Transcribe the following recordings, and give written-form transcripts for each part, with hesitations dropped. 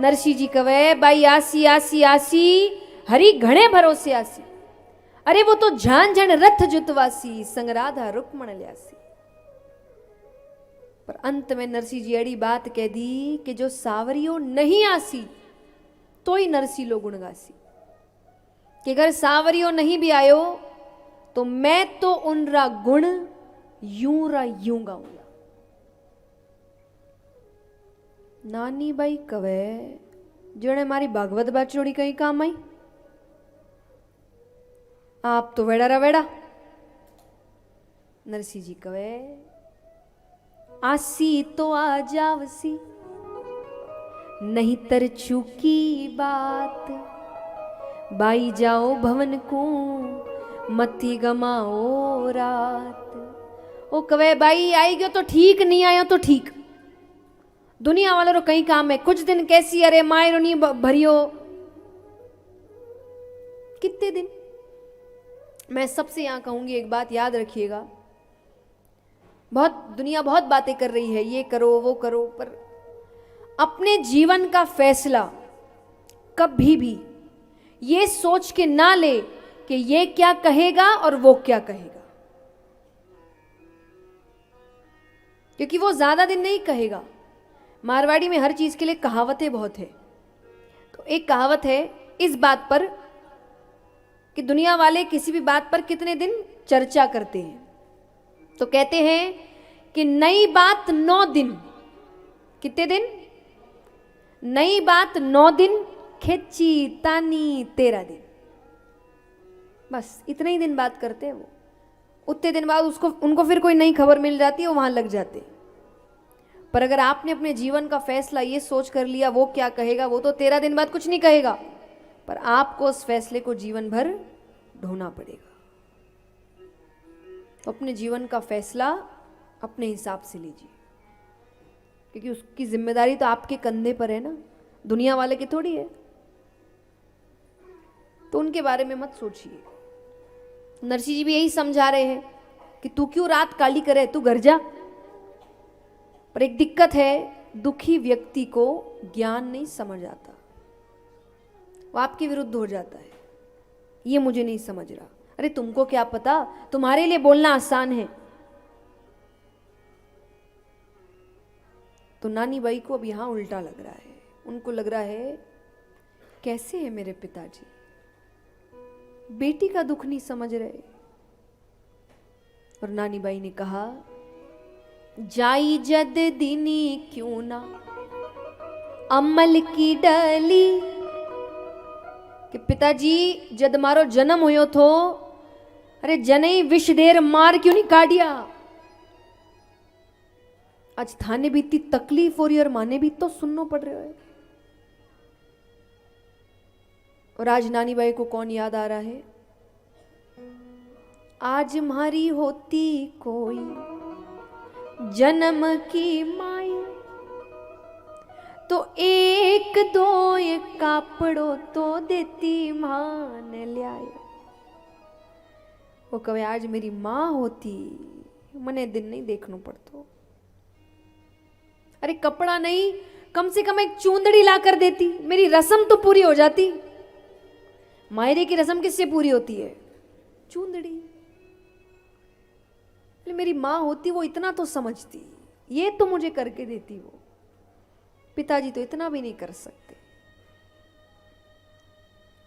नरसी जी कवे बाई आसी आसी आसी हरी घणे भरोसे आसी। अरे वो तो झान झन रथ जुतवासी संग राधा रुक्मण ल्यासी। पर अंत में नरसी जी अड़ी बात कह दी कि जो सावरियो नहीं आसी तो ही नरसी लो गुण गासी, कि अगर सावरियो नहीं भी आयो तो मैं तो उनरा गुण यूं गाऊंगा। नानी बाई कवे जने मारी भागवत बाचोड़ी कहीं काम आई, आप तो वेड़ा रा वेड़ा। नरसी जी कवे आसी तो आ जावसी नहीं तर चूकी बात, बाई जाओ भवन को मती गमाओ रात। ओ कवे बाई आई गयो तो ठीक, नहीं आयो तो ठीक, दुनिया वालों रो कई काम है, कुछ दिन कैसी अरे मायरो नहीं भरियो। कितने दिन मैं सबसे यहां कहूंगी एक बात याद रखिएगा, बहुत दुनिया बहुत बातें कर रही है, ये करो वो करो, पर अपने जीवन का फैसला कभी भी ये सोच के ना ले कि ये क्या कहेगा और वो क्या कहेगा, क्योंकि वो ज्यादा दिन नहीं कहेगा। मारवाड़ी में हर चीज के लिए कहावतें बहुत है। तो एक कहावत है इस बात पर कि दुनिया वाले किसी भी बात पर कितने दिन चर्चा करते हैं, तो कहते हैं कि नई बात 9 दिन, कितने दिन? नई बात 9 दिन, खेची तानी 13 दिन, बस इतने ही दिन बात करते हैं वो। उतने दिन बाद उनको फिर कोई नई खबर मिल जाती है, वो वहां लग जाते। पर अगर आपने अपने जीवन का फैसला ये सोच कर लिया वो क्या कहेगा, वो तो 13 दिन बाद कुछ नहीं कहेगा, पर आपको उस फैसले को जीवन भर ढोना पड़ेगा। तो अपने जीवन का फैसला अपने हिसाब से लीजिए, क्योंकि उसकी जिम्मेदारी तो आपके कंधे पर है ना, दुनिया वाले की थोड़ी है। तो उनके बारे में मत सोचिए। नरसी जी भी यही समझा रहे हैं कि तू क्यों रात काली करे, तू घर जा। पर एक दिक्कत है, दुखी व्यक्ति को ज्ञान नहीं समझ आता, वो आपके विरुद्ध हो जाता है, ये मुझे नहीं समझ रहा। अरे तुमको क्या पता, तुम्हारे लिए बोलना आसान है। तो नानी बाई को अब यहां उल्टा लग रहा है, उनको लग रहा है कैसे है मेरे पिताजी, बेटी का दुख नहीं समझ रहे। और नानी बाई ने कहा जाई जद दीनी क्यों ना अमल की डली, कि पिताजी जद मारो जन्म हुयो थो, अरे जने विष देर मार क्यों नहीं काटिया। आज थाने भी इतनी तकलीफ हो रही है और माने भी तो सुनना पड़ रहा है। और आज नानी बाई को कौन याद आ रहा है? आज मारी होती कोई जन्म की माई, तो एक दो एक कापड़ो तो देती मान ल्याय। वो कहे आज मेरी मां होती, मने दिन नहीं देखना पड़तो। अरे कपड़ा नहीं, कम से कम एक चूंदड़ी ला कर देती, मेरी रस्म तो पूरी हो जाती। मायरे की रस्म किससे पूरी होती है? चूंदड़ी। मेरी मां होती वो इतना तो समझती, ये तो मुझे करके देती। वो पिताजी तो इतना भी नहीं कर सकते।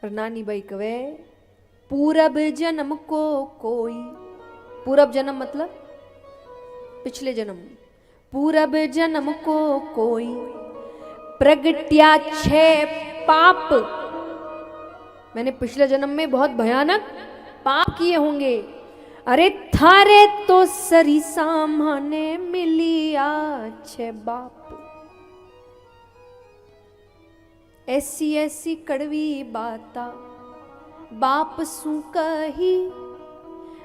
और नानी बाई कवे पूरब जन्म को कोई, पूरब जन्म मतलब पिछले जन्म, पूरब जन्म को कोई प्रगट्या 6 पाप, मैंने पिछले जन्म में बहुत भयानक पाप किए होंगे। अरे थारे तो सरी सामने मिली अच्छे बाप, ऐसी ऐसी कड़वी बाता बाप सू कही,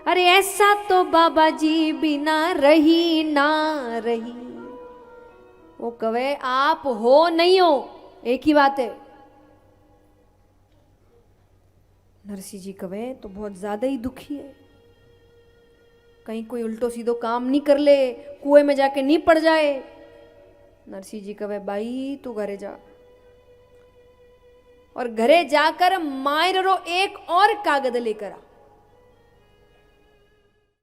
अरे ऐसा तो बाबा जी बिना रही ना रही। वो कहे आप हो नहीं हो एक ही बात है। नरसी जी कहे तो बहुत ज्यादा ही दुखी है, कहीं कोई उल्टो सीधो काम नहीं कर ले, कुएं में जाके नहीं पड़ जाए। नरसी जी कहे बाई तू घरे जा, और घरे जाकर मायरो एक और कागज लेकर आ।